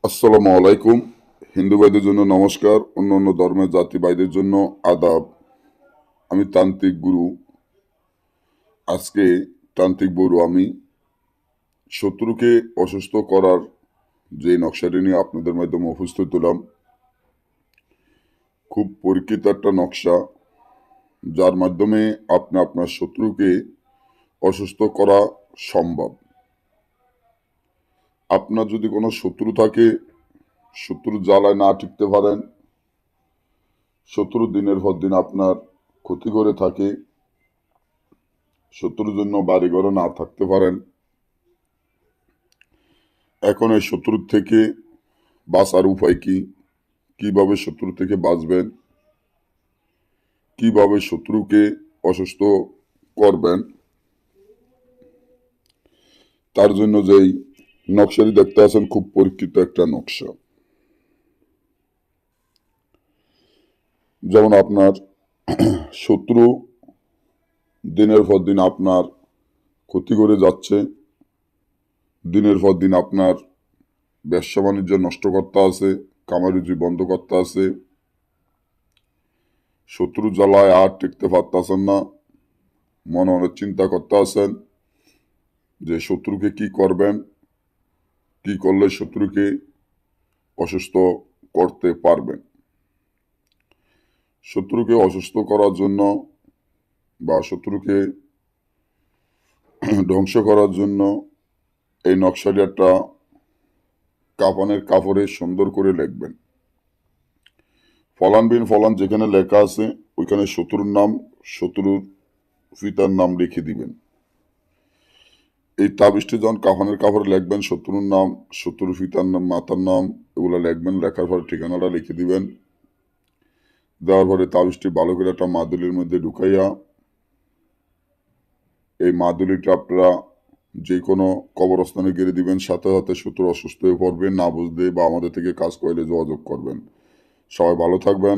আসসালামু আলাইকুম। হিন্দু ভাইদের জন্য নমস্কার, অন্যান্য ধর্মের জাতি ভাইদের জন্য আদাব। আমি তান্ত্রিক গুরু। আজকে তান্ত্রিক গুরু আমি শত্রুকে অসুস্থ করার যে নকশাটি নিয়ে আপনাদের মাধ্যমে উপস্থিত হলাম, খুব পরীক্ষিত একটা নকশা, যার মাধ্যমে আপনি আপনার শত্রুকে অসুস্থ করা সম্ভব। আপনার যদি কোনো শত্রু থাকে, শত্রুর জ্বালায় না টিকতে পারেন, শত্রু দিনের পর দিন আপনার ক্ষতি করে থাকে, শত্রুর জন্য বাড়িঘরে না থাকতে পারেন, এখন এই শত্রুর থেকে বাঁচার উপায় কি, কিভাবে শত্রু থেকে বাঁচবেন, কিভাবে শত্রুকে অসুস্থ করবেন, তার জন্য যেই নকশাটি দেখতে আছেন খুব পরীক্ষিত একটা নকশা। যেমন আপনার শত্রু দিনের পর দিন আপনার ক্ষতি করে যাচ্ছে, দিনের পর দিন আপনার ব্যবসা বাণিজ্য নষ্ট করতে আছে, কামারুজি বন্ধ করতে আছে, শত্রু জ্বালায় আর টিকতে পারতেছেন না, মনে মনে চিন্তা করতে আছেন যে শত্রুকে কি করবেন, কি করলে শত্রুকে অসুস্থ করতে পারবেন। শত্রুকে অসুস্থ করার জন্য বা শত্রুকে ধ্বংস করার জন্য এই নকশাটি একটা কাফনের কাপড়ে সুন্দর করে লিখবেন। ফলান বিন ফলান যেখানে লেখা আছে ওইখানে শত্রুর নাম, শত্রুর পিতার নাম লিখে দিবেন। এই তাবিজটি যখন কাফনের কাপড়ে লিখবেন, শত্রুর নাম, শত্রুর পিতার নাম, মাতার নাম এগুলো লিখবেন। লেখার পর ঠিকানাটা লিখে দিবেন। দেওয়ার পরে তাবিজটি ভালো করে একটা মাদুলির মধ্যে ঢুকাইয়া এই মাদুলিটা আপনারা যে কোনো কবরস্থানে গেড়ে দিবেন। সাথে সাথে শত্রু অসুস্থ হয়ে পড়বেন, না বুঝলে বা আমাদের থেকে কাজ করলে যোগাযোগ করবেন। সবাই ভালো থাকবেন।